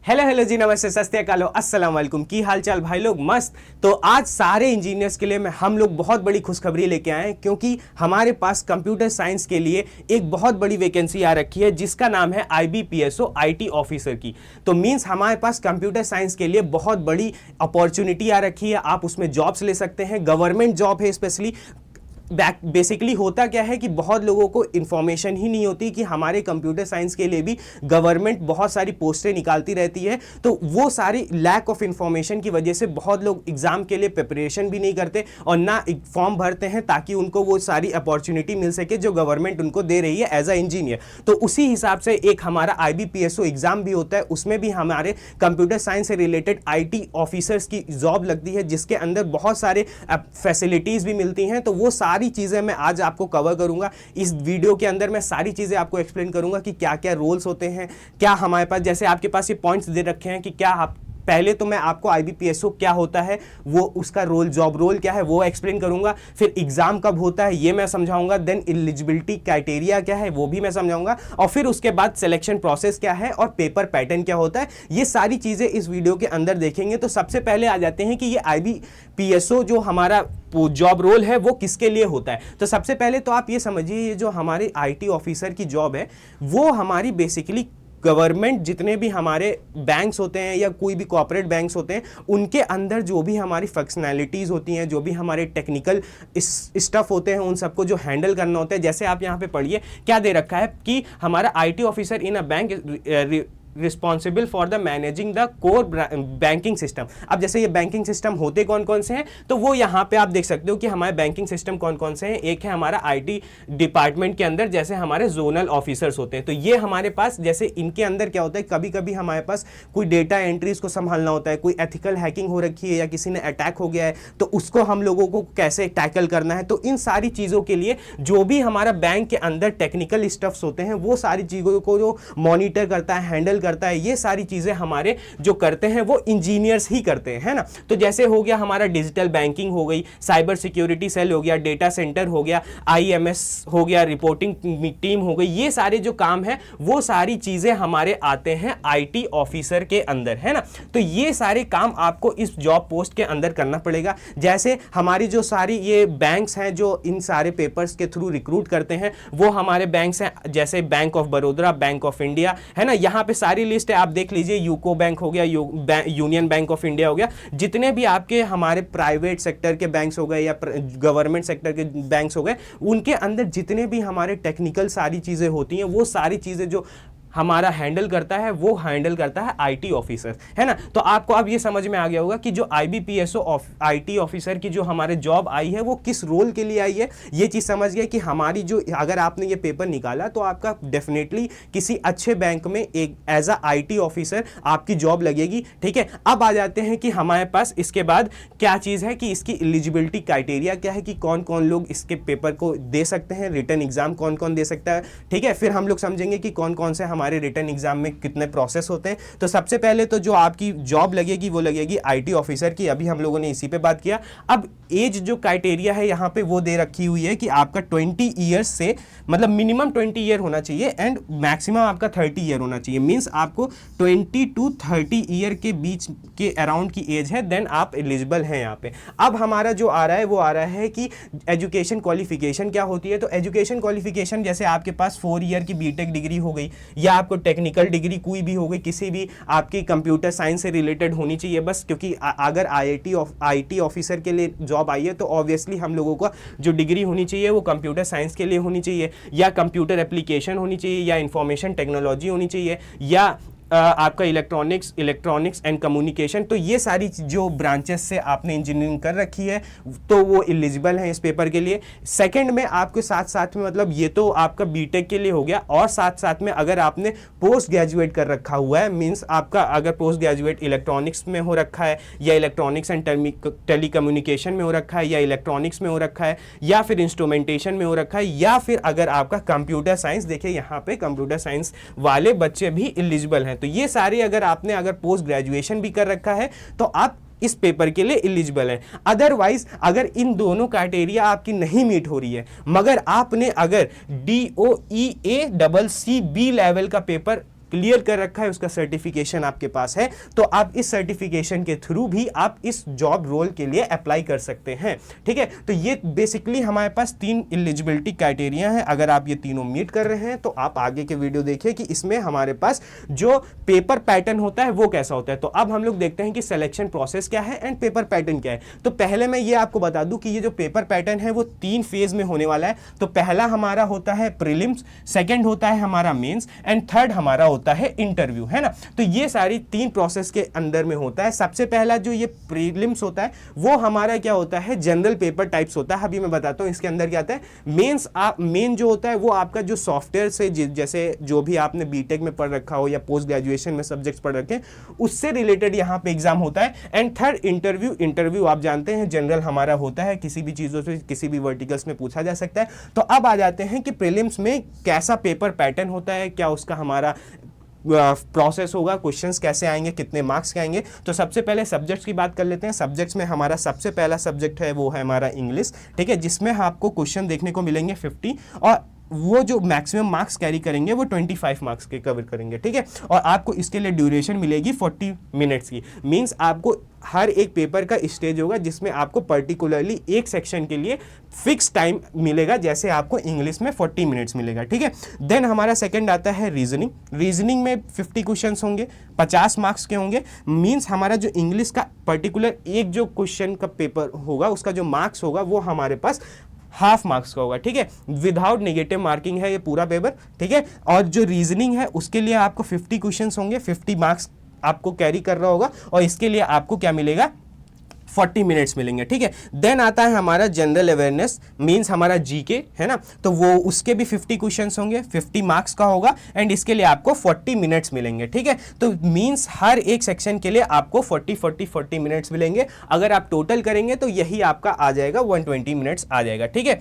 Hello hello जी, नमस्ते, सत श्री अकाल, अस्सलाम वालेकुम। की हाल चाल भाई लोग? मस्त। तो आज सारे इंजीनियर्स के लिए हम लोग बहुत बड़ी खुशखबरी लेके आए हैं, क्योंकि हमारे पास कंप्यूटर साइंस के लिए एक बहुत बड़ी वैकेंसी आ रखी है जिसका नाम है IBPSO IT ऑफिसर की। तो मींस हमारे पास कंप्यूटर साइंस के लिए बहुत बड़ी अपॉर्चुनिटी आ रखी है। आप उसमें जॉब्स ले सकते हैं, गवर्नमेंट जॉब है स्पेशली। बेसिकली होता क्या है कि बहुत लोगों को इन्फॉर्मेशन ही नहीं होती कि हमारे कंप्यूटर साइंस के लिए भी गवर्नमेंट बहुत सारी पोस्टें निकालती रहती है। तो वो सारी लैक ऑफ इन्फॉर्मेशन की वजह से बहुत लोग एग्जाम के लिए प्रिपरेशन भी नहीं करते और ना फॉर्म भरते हैं ताकि उनको वो सारी अपॉर्चुनिटी मिल सके जो गवर्नमेंट उनको दे रही है एज अ इंजीनियर। तो उसी हिसाब से एक हमारा IBPSO एग्जाम भी होता है, उसमें भी हमारे कंप्यूटर साइंस से रिलेटेड IT ऑफिसर्स की जॉब लगती है, जिसके अंदर बहुत सारे फैसिलिटीज भी मिलती हैं। तो वो सारी चीजें मैं आज आपको कवर करूंगा इस वीडियो के अंदर। मैं सारी चीजें आपको एक्सप्लेन करूंगा कि क्या क्या रोल्स होते हैं, क्या हमारे पास, जैसे आपके पास ये पॉइंट्स दे रखे हैं कि क्या आप, पहले तो मैं आपको IBPSO क्या होता है, वो उसका रोल, जॉब रोल क्या है वो एक्सप्लेन करूंगा। फिर एग्जाम कब होता है ये मैं समझाऊंगा। देन एलिजिबिलिटी क्राइटेरिया क्या है वो भी मैं समझाऊंगा। और फिर उसके बाद सिलेक्शन प्रोसेस क्या है और पेपर पैटर्न क्या होता है, ये सारी चीजें इस वीडियो के अंदर देखेंगे। तो सबसे पहले आ जाते हैं कि ये IBPSO जो हमारा जॉब रोल है वो किसके लिए होता है। तो सबसे पहले तो आप ये समझिए, ये जो हमारे IT ऑफिसर की जॉब है वो हमारी बेसिकली गवर्नमेंट, जितने भी हमारे बैंक्स होते हैं या कोई भी कॉर्पोरेट बैंक्स होते हैं, उनके अंदर जो भी हमारी फंक्शनैलिटीज़ होती हैं, जो भी हमारे टेक्निकल स्टफ होते हैं, उन सबको जो हैंडल करना होता है। जैसे आप यहाँ पे पढ़िए क्या दे रखा है कि हमारा IT officer in a bank responsible for the managing the core banking system. अब जैसे ये बैंकिंग सिस्टम होते कौन कौन से हैं, तो वो यहाँ पे आप देख सकते हो कि हमारे बैंकिंग सिस्टम कौन कौन से हैं। एक है हमारा IT डिपार्टमेंट के अंदर जैसे हमारे जोनल ऑफिसर्स होते हैं, तो ये हमारे पास, जैसे इनके अंदर क्या होता है, कभी कभी हमारे पास कोई डेटा एंट्रीज को संभालना होता है, कोई एथिकल हैकिंग हो रखी है या किसी ने अटैक हो गया है तो उसको हम लोगों को कैसे टैकल करना है। तो इन सारी चीज़ों के लिए जो भी हमारा बैंक के अंदर टेक्निकल स्टफ्स होते हैं, वो सारी चीज़ों को जो मॉनिटर करता है, हैंडल करता है, ये सारी चीजें हमारे जो करते हैं वो इंजीनियर्स ही करते हैं, है ना। तो जैसे हो गया हमारा डिजिटल बैंकिंग हो गई, साइबर सिक्योरिटी सेल हो गया, डेटा सेंटर हो गया, IMS हो गया, रिपोर्टिंग टीम हो गई, ये सारे जो काम है वो सारी चीजें हमारे आते हैं IT ऑफिसर के अंदर, है ना। तो ये सारे काम आपको इस जॉब पोस्ट के अंदर करना पड़ेगा। जैसे हमारी जो सारी ये बैंक्स हैं जो इन सारे पेपर्स के थ्रू रिक्रूट करते हैं, वो हमारे बैंक्स हैं, जैसे bank of Baroda, bank of India, है ना। यहाँ पे सारी लिस्ट आप देख लीजिए, यूको बैंक हो गया, यूनियन बैंक ऑफ इंडिया हो गया, जितने भी आपके हमारे प्राइवेट सेक्टर के बैंक्स हो गए या गवर्नमेंट सेक्टर के बैंक्स हो गए, उनके अंदर जितने भी हमारे टेक्निकल सारी चीजें होती हैं, वो सारी चीजें जो हमारा हैंडल करता है वो हैंडल करता है IT ऑफिसर, है ना। तो आपको अब ये समझ में आ गया होगा कि जो IBPSO IT ऑफिसर की जो हमारे जॉब आई है वो किस रोल के लिए आई है। ये चीज़ समझ गए कि हमारी जो, अगर आपने ये पेपर निकाला तो आपका डेफिनेटली किसी अच्छे बैंक में एक एज अ IT ऑफिसर आपकी जॉब लगेगी, ठीक है। अब आ जाते हैं कि हमारे पास इसके बाद क्या चीज़ है कि इसकी एलिजिबिलिटी क्राइटेरिया क्या है, कि कौन कौन लोग इसके पेपर को दे सकते हैं, रिटन एग्जाम कौन कौन दे सकता है, ठीक है। फिर हम लोग समझेंगे कि कौन कौन से हमारे रिटन एग्जाम में कितने प्रोसेस होते हैं। तो सबसे पहले तो जो आपकी जॉब लगेगी वो लगेगी IT ऑफिसर की, अभी हम लोगों ने इसी पे बात किया। अब एज जो क्राइटेरिया है यहाँ पे वो दे रखी हुई है कि आपका 20 ईयर्स से, मतलब मिनिमम 20 ईयर होना चाहिए एंड मैक्सिमम आपका 30 ईयर होना चाहिए। मींस आपको 20 to 30 ईयर के बीच के अराउंड की एज है, देन आप एलिजिबल हैं यहाँ पे। अब हमारा जो आ रहा है वो आ रहा है कि एजुकेशन क्वालिफिकेशन क्या होती है। तो एजुकेशन क्वालिफिकेशन जैसे आपके पास 4 ईयर की BTech डिग्री हो गई या आपको टेक्निकल डिग्री कोई भी हो गई, किसी भी आपकी कंप्यूटर साइंस से रिलेटेड होनी चाहिए बस, क्योंकि अगर IT ऑफिसर के लिए जॉब आई है तो ऑब्वियसली हम लोगों को जो डिग्री होनी चाहिए वो कंप्यूटर साइंस के लिए होनी चाहिए, या कंप्यूटर एप्लीकेशन होनी चाहिए, या इंफॉर्मेशन टेक्नोलॉजी होनी चाहिए, या आपका इलेक्ट्रॉनिक्स एंड कम्युनिकेशन। तो ये सारी जो ब्रांचेस से आपने इंजीनियरिंग कर रखी है तो वो एलिजिबल हैं इस पेपर के लिए। सेकंड में आपके साथ साथ में, मतलब ये तो आपका BTech के लिए हो गया, और साथ साथ में अगर आपने पोस्ट ग्रेजुएट कर रखा हुआ है, मींस आपका अगर पोस्ट ग्रेजुएट इलेक्ट्रॉनिक्स में हो रखा है, या इलेक्ट्रॉनिक्स एंड टेली कम्युनिकेशन में हो रखा है, या इलेक्ट्रॉनिक्स में हो रखा है, या फिर इंस्ट्रूमेंटेशन में हो रखा है, या फिर अगर आपका कंप्यूटर साइंस, देखिए यहाँ पे कंप्यूटर साइंस वाले बच्चे भी एलिजिबल हैं। तो ये सारे अगर पोस्ट ग्रेजुएशन भी कर रखा है तो आप इस पेपर के लिए एलिजिबल है। अदरवाइज अगर इन दोनों क्राइटेरिया आपकी नहीं मीट हो रही है, मगर आपने अगर DOEACCB लेवल का पेपर क्लियर कर रखा है, उसका सर्टिफिकेशन आपके पास है, तो आप इस सर्टिफिकेशन के थ्रू भी आप इस जॉब रोल के लिए अप्लाई कर सकते हैं। ठीक है, तो ये बेसिकली हमारे पास 3 एलिजिबिलिटी क्राइटेरिया है। अगर आप ये तीनों मीट कर रहे हैं तो आप आगे के वीडियो देखिए कि इसमें हमारे पास जो पेपर पैटर्न होता है वो कैसा होता है। तो अब हम लोग देखते हैं कि सिलेक्शन प्रोसेस क्या है एंड पेपर पैटर्न क्या है। तो पहले मैं ये आपको बता दूं कि ये जो पेपर पैटर्न है वो 3 फेज में होने वाला है। तो पहला हमारा होता है प्रीलिम्स, सेकंड होता है हमारा मेंस एंड थर्ड हमारा होता है इंटरव्यू, है ना। तो ये सारी 3 प्रोसेस के अंदर में होता है। सबसे पहला जो ये प्रीलिम्स होता है वो हमारा क्या होता है, जनरल पेपर टाइप्स होता है। अभी मैं बताता हूं इसके अंदर क्या आता है। मेन जो होता है वो आपका जो सॉफ्टवेयर से जैसे जो भी आपने बीटेक में पढ़ रखा हो या पोस्ट ग्रेजुएशन में सब्जेक्ट्स पढ़ रखे हैं उससे रिलेटेड यहाँ पे एग्जाम होता है। एंड थर्ड इंटरव्यू आप जानते हैं जनरल हमारा होता है, किसी भी चीजों से किसी भी वर्टिकल्स में पूछा जा सकता है। तो अब आ जाते हैं कि प्रीलिम्स में कैसा पेपर पैटर्न होता है, क्या उसका हमारा प्रोसेस होगा, क्वेश्चंस कैसे आएंगे, कितने मार्क्स के आएंगे। तो सबसे पहले सब्जेक्ट्स की बात कर लेते हैं। सब्जेक्ट्स में हमारा सबसे पहला सब्जेक्ट है वो है हमारा इंग्लिश, ठीक है, जिसमें आपको क्वेश्चन देखने को मिलेंगे 50 और वो जो मैक्सिमम मार्क्स कैरी करेंगे वो 25 मार्क्स के कवर करेंगे, ठीक है। और आपको इसके लिए ड्यूरेशन मिलेगी 40 मिनट्स की। मींस आपको हर एक पेपर का स्टेज होगा जिसमें आपको पर्टिकुलरली एक सेक्शन के लिए फिक्स टाइम मिलेगा, जैसे आपको इंग्लिश में 40 मिनट्स मिलेगा, ठीक है। देन हमारा सेकंड आता है रीजनिंग में 50 क्वेश्चंस होंगे, 50 मार्क्स के होंगे। मींस हमारा जो इंग्लिश का पर्टिकुलर एक जो क्वेश्चन का पेपर होगा उसका जो मार्क्स होगा वो हमारे पास हाफ मार्क्स का होगा, ठीक है, विदाउट नेगेटिव मार्किंग है ये पूरा पेपर, ठीक है। और जो रीजनिंग है उसके लिए आपको 50 क्वेश्चंस होंगे, 50 मार्क्स आपको कैरी कर रहा होगा और इसके लिए आपको क्या मिलेगा, 40 मिनट्स मिलेंगे, ठीक है। देन आता है हमारा जनरल अवेयरनेस, मींस हमारा जीके, है ना। तो वो उसके भी 50 क्वेश्चंस होंगे, 50 मार्क्स का होगा एंड इसके लिए आपको 40 मिनट्स मिलेंगे, ठीक है। तो मींस हर एक सेक्शन के लिए आपको 40 मिनट्स मिलेंगे। अगर आप टोटल करेंगे तो यही आपका आ जाएगा 120 मिनट्स आ जाएगा, ठीक है।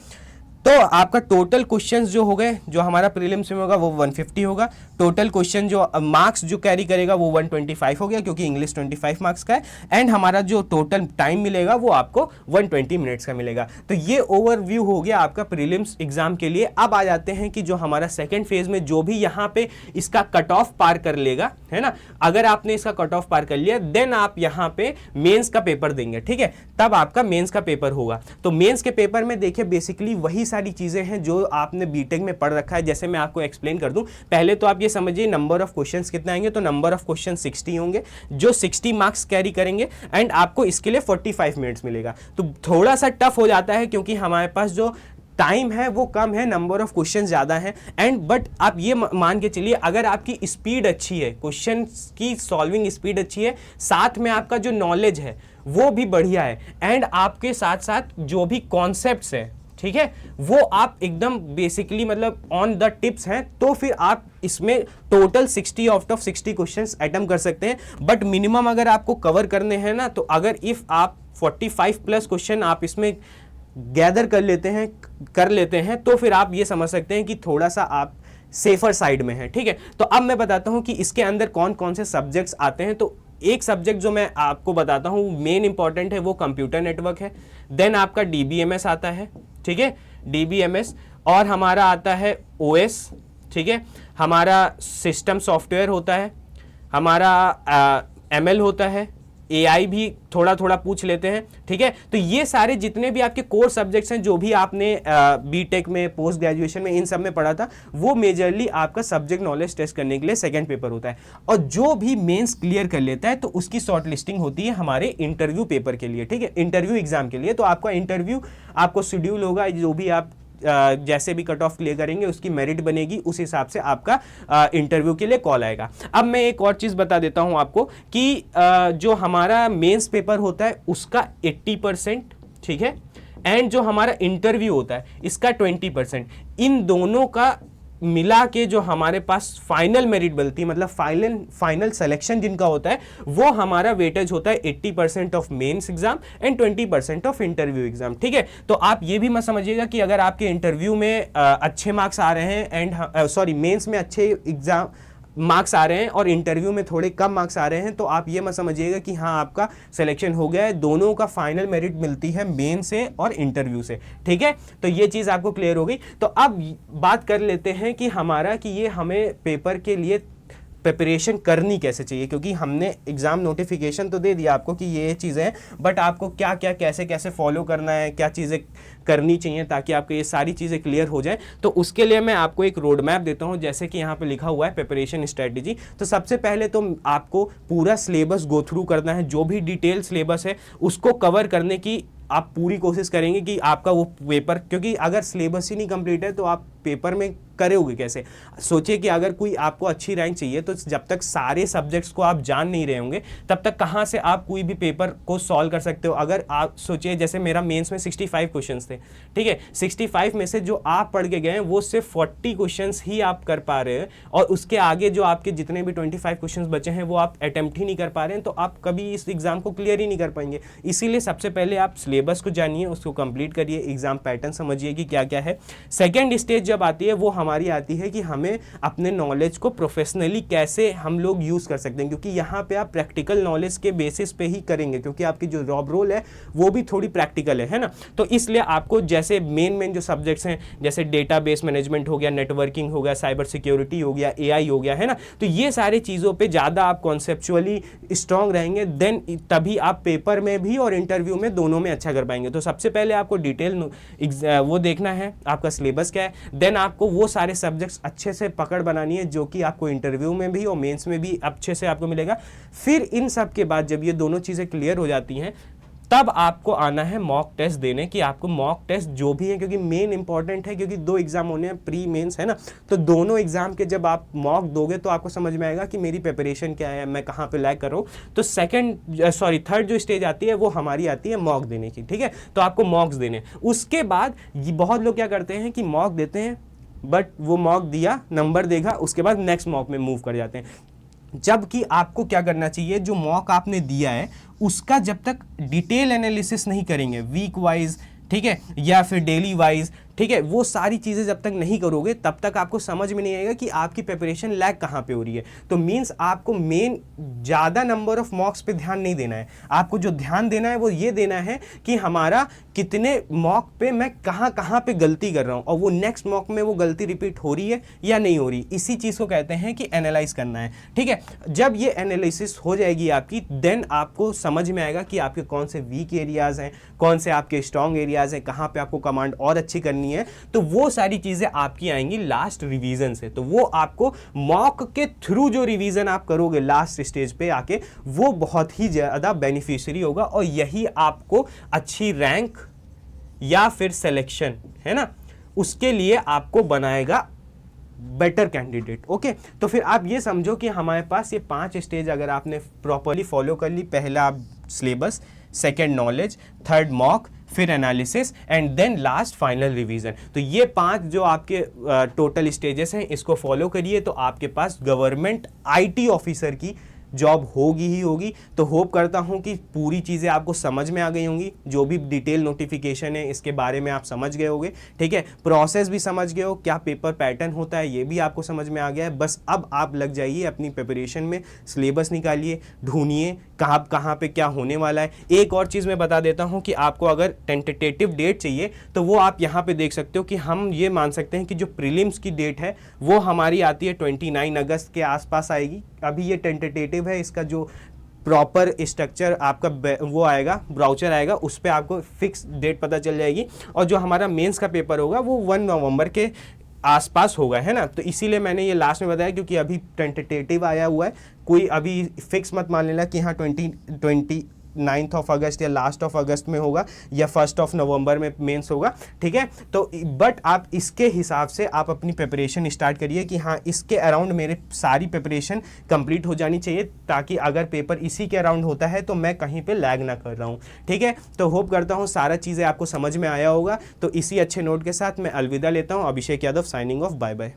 तो आपका टोटल क्वेश्चंस जो हो गए, जो हमारा प्रीलिम्स में होगा वो 150 होगा। टोटल क्वेश्चन जो मार्क्स जो कैरी करेगा वो 125 हो गया, क्योंकि इंग्लिश 25 मार्क्स का है। एंड हमारा जो टोटल टाइम मिलेगा वो आपको 120 मिनट्स का मिलेगा। तो ये ओवरव्यू हो गया आपका प्रीलिम्स एग्जाम के लिए। अब आ जाते हैं कि जो हमारा सेकेंड फेज में जो भी यहाँ पे इसका कट ऑफ पार कर लेगा, है ना, अगर आपने इसका कट ऑफ पार कर लिया देन आप यहाँ पे मेंस का पेपर देंगे, ठीक है, तब आपका मेंस का पेपर होगा। तो मेंस के पेपर में देखिए बेसिकली वही सारी चीजें हैं जो आपने बीटेक में पढ़ रखा है। जैसे मैं आपको एक्सप्लेन कर दूं, पहले तो आप ये समझिए नंबर ऑफ क्वेश्चंस कितने आएंगे। तो नंबर ऑफ क्वेश्चन 60 होंगे जो 60 मार्क्स कैरी करेंगे एंड आपको इसके लिए 45 मिनट्स मिलेगा। तो थोड़ा सा टफ हो जाता है क्योंकि हमारे पास जो टाइम है वो कम है, नंबर ऑफ क्वेश्चन ज्यादा है एंड बट आप ये मान के चलिए अगर आपकी स्पीड अच्छी है, क्वेश्चन की सॉल्विंग स्पीड अच्छी है, साथ में आपका जो नॉलेज है वो भी बढ़िया है एंड आपके साथ साथ जो भी कॉन्सेप्ट्स है, ठीक है, वो आप एकदम बेसिकली मतलब ऑन द टिप्स हैं, तो फिर आप इसमें total 60 out of 60 questions attempt कर सकते हैं। बट मिनिमम अगर आपको कवर करने हैं ना, तो अगर इफ आप 45 प्लस क्वेश्चन आप इसमें गैदर कर लेते हैं तो फिर आप ये समझ सकते हैं कि थोड़ा सा आप सेफर साइड में है, ठीक है। तो अब मैं बताता हूं कि इसके अंदर कौन कौन से सब्जेक्ट्स आते हैं। तो एक सब्जेक्ट जो मैं आपको बताता हूं मेन इंपॉर्टेंट है वो कंप्यूटर नेटवर्क है। देन आपका DBMS आता है, ठीक है, DBMS, और हमारा आता है OS, ठीक है, हमारा सिस्टम सॉफ्टवेयर होता है, हमारा ML होता है, AI भी थोड़ा थोड़ा पूछ लेते हैं, ठीक है। तो ये सारे जितने भी आपके कोर सब्जेक्ट्स हैं जो भी आपने बीटेक में पोस्ट ग्रेजुएशन में इन सब में पढ़ा था, वो मेजरली आपका सब्जेक्ट नॉलेज टेस्ट करने के लिए सेकंड पेपर होता है। और जो भी मेंस क्लियर कर लेता है तो उसकी शॉर्ट लिस्टिंग होती है हमारे इंटरव्यू पेपर के लिए, ठीक है, इंटरव्यू एग्जाम के लिए। तो आपका इंटरव्यू आपको शेड्यूल होगा, जो भी आप जैसे भी कट ऑफ क्लियर करेंगे उसकी मेरिट बनेगी, उस हिसाब से आपका इंटरव्यू के लिए कॉल आएगा। अब मैं एक और चीज बता देता हूं आपको कि जो हमारा मेंस पेपर होता है उसका 80%, ठीक है, एंड जो हमारा इंटरव्यू होता है इसका 20%, इन दोनों का मिला के जो हमारे पास फाइनल मेरिट बनती है, मतलब फाइनल सिलेक्शन जिनका होता है, वो हमारा वेटेज होता है 80% of mains exam and 20% of interview exam, ठीक है। तो आप ये भी मत समझिएगा कि अगर आपके इंटरव्यू में अच्छे मार्क्स आ रहे हैं एंड मेंस में अच्छे एग्जाम मार्क्स आ रहे हैं और इंटरव्यू में थोड़े कम मार्क्स आ रहे हैं, तो आप ये मत समझिएगा कि हाँ आपका सिलेक्शन हो गया है। दोनों का फाइनल मेरिट मिलती है मेन से और इंटरव्यू से, ठीक है। तो ये चीज़ आपको क्लियर हो गई। तो अब बात कर लेते हैं कि हमारा कि ये हमें पेपर के लिए प्रिपरेशन करनी कैसे चाहिए, क्योंकि हमने एग्जाम नोटिफिकेशन तो दे दिया आपको कि ये चीज़ें हैं, बट आपको क्या क्या कैसे कैसे फॉलो करना है, क्या चीज़ें करनी चाहिए ताकि आपको ये सारी चीज़ें क्लियर हो जाए। तो उसके लिए मैं आपको एक रोड मैप देता हूँ, जैसे कि यहाँ पे लिखा हुआ है प्रिपरेशन स्ट्रेटजी। तो सबसे पहले तो आपको पूरा सिलेबस गो थ्रू करना है, जो भी डिटेल सिलेबस है उसको कवर करने की आप पूरी कोशिश करेंगे कि आपका वो पेपर, क्योंकि अगर सिलेबस ही नहीं कंप्लीट है तो आप पेपर में करोगे कैसे। सोचिए कि अगर कोई आपको अच्छी रैंक चाहिए तो जब तक सारे सब्जेक्ट्स को आप जान नहीं रहे होंगे तब तक कहाँ से आप कोई भी पेपर को सॉल्व कर सकते हो। अगर आप सोचिए जैसे मेरा मेंस में 65 क्वेश्चंस थे, ठीक है, 65 में से जो आप पढ़ के गए हैं वो सिर्फ 40 क्वेश्चंस ही आप कर पा रहे हैं, और उसके आगे जो आपके जितने भी 25 क्वेश्चंस बचे हैं वो आप अटेम्प्ट ही नहीं कर पा रहे हैं, तो आप कभी इस एग्जाम को क्लियर ही नहीं कर पाएंगे। इसीलिए सबसे पहले आप सिलेबस को जानिए, उसको कंप्लीट करिए, एग्जाम पैटर्न समझिए कि क्या क्या है। सेकेंड स्टेज जब आती है वो हमारी आती है कि हमें अपने नॉलेज को प्रोफेशनली कैसे हम लोग यूज़ कर सकते हैं, क्योंकि यहाँ पे आप प्रैक्टिकल नॉलेज के बेसिस पे ही करेंगे, क्योंकि आपकी जो जॉब रोल है वो भी थोड़ी प्रैक्टिकल है ना। तो इसलिए आपको जैसे मेन जो सब्जेक्ट्स हैं, जैसे डेटाबेस मैनेजमेंट हो गया, नेटवर्किंग हो गया, साइबर सिक्योरिटी हो गया, AI हो गया, है ना, तो ये सारी चीज़ों पर ज़्यादा आप कॉन्सेप्चुअली स्ट्रांग रहेंगे, देन तभी आप पेपर में भी और इंटरव्यू में दोनों में अच्छा कर पाएंगे। तो सबसे पहले आपको डिटेल वो देखना है आपका सिलेबस क्या है, देन आपको वो सारे सब्जेक्ट्स अच्छे से पकड़ बनानी है जो कि आपको इंटरव्यू में भी और मेंस में भी अच्छे से आपको मिलेगा। फिर इन सब के बाद जब ये दोनों चीज़ें क्लियर हो जाती हैं तब आपको आना है मॉक टेस्ट देने, कि आपको मॉक टेस्ट जो भी है, क्योंकि मेन इंपॉर्टेंट है, क्योंकि 2 एग्जाम होने हैं, प्री मेंस, है ना, तो दोनों एग्जाम के जब आप मॉक दोगे तो आपको समझ में आएगा कि मेरी प्रिपरेशन क्या है, मैं कहाँ पे लैग कर रहा हूँ। तो थर्ड जो स्टेज आती है वो हमारी आती है मॉक देने की, ठीक है, तो आपको मॉक्स देने। उसके बाद बहुत लोग क्या करते हैं कि मॉक देते हैं, बट वो मॉक दिया, नंबर देखा, उसके बाद नेक्स्ट मॉक में मूव कर जाते हैं, जबकि आपको क्या करना चाहिए, जो मॉक आपने दिया है उसका जब तक डिटेल एनालिसिस नहीं करेंगे, वीक वाइज, ठीक है, या फिर डेली वाइज, ठीक है, वो सारी चीज़ें जब तक नहीं करोगे तब तक आपको समझ में नहीं आएगा कि आपकी प्रिपरेशन लैग कहाँ पे हो रही है। तो मींस आपको मेन ज़्यादा नंबर ऑफ मॉक्स पे ध्यान नहीं देना है, आपको जो ध्यान देना है वो ये देना है कि हमारा कितने मॉक पे मैं कहाँ पे गलती कर रहा हूँ, और वो नेक्स्ट मॉक में वो गलती रिपीट हो रही है या नहीं हो रही। इसी चीज़ को कहते हैं कि एनालाइज करना है, ठीक है। जब ये एनालिसिस हो जाएगी आपकी, देन आपको समझ में आएगा कि आपके कौन से वीक एरियाज़ हैं, कौन से आपके स्ट्रॉन्ग एरियाज़ हैं, कहाँ पे आपको कमांड और अच्छी करनी है। तो वो सारी चीजें आपकी आएंगी लास्ट रिवीजन से। तो वो आपको मॉक के थ्रू जो रिवीजन आप करोगे लास्ट स्टेज पे आके, वो बहुत ही ज्यादा बेनिफिशियरी होगा, और यही आपको अच्छी रैंक या फिर सिलेक्शन, है ना, उसके लिए आपको बनाएगा बेटर कैंडिडेट। ओके, तो फिर आप ये समझो कि हमारे पास ये 5 स्टेज अगर आपने प्रॉपरली फॉलो कर ली, पहला syllabus, second knowledge, third mock, फिर analysis and then last final revision, तो ये 5 जो आपके टोटल स्टेजेस हैं, इसको फॉलो करिए तो आपके पास गवर्नमेंट IT ऑफिसर की जॉब होगी ही होगी। तो होप करता हूँ कि पूरी चीज़ें आपको समझ में आ गई होंगी, जो भी डिटेल नोटिफिकेशन है इसके बारे में आप समझ गए होंगे, ठीक है, प्रोसेस भी समझ गए हो, क्या पेपर पैटर्न होता है ये भी आपको समझ में आ गया है। बस अब आप लग जाइए अपनी प्रिपरेशन में, सिलेबस निकालिए, ढूंढिए कहाँ पे क्या होने वाला है। एक और चीज़ मैं बता देता हूँ कि आपको अगर टेंटेटिव डेट चाहिए तो वो आप यहाँ पे देख सकते हो कि हम ये मान सकते हैं कि जो प्रीलिम्स की डेट है वो हमारी आती है 29 अगस्त के आसपास आएगी। अभी ये टेंटेटिव है, इसका जो प्रॉपर स्ट्रक्चर आपका वो आएगा, ब्राउचर आएगा, उस पर आपको फिक्स डेट पता चल जाएगी। और जो हमारा मेंस का पेपर होगा वो 1 नवंबर के आसपास होगा, है ना। तो इसीलिए मैंने ये लास्ट में बताया, क्योंकि अभी टेंटेटिव आया हुआ है, कोई अभी फिक्स मत मान लेना कि हाँ 29 अगस्त या लास्ट ऑफ अगस्त में होगा या 1 नवंबर में मेंस होगा, ठीक है। तो बट आप इसके हिसाब से आप अपनी प्रिपरेशन स्टार्ट करिए कि हाँ इसके अराउंड मेरे सारी प्रिपरेशन कंप्लीट हो जानी चाहिए, ताकि अगर पेपर इसी के अराउंड होता है तो मैं कहीं पे लैग ना कर रहा हूँ, ठीक है। तो होप करता हूँ सारा चीज़ें आपको समझ में आया होगा। तो इसी अच्छे नोट के साथ मैं अलविदा लेता हूँ। Abhishek Yadav signing off, bye bye.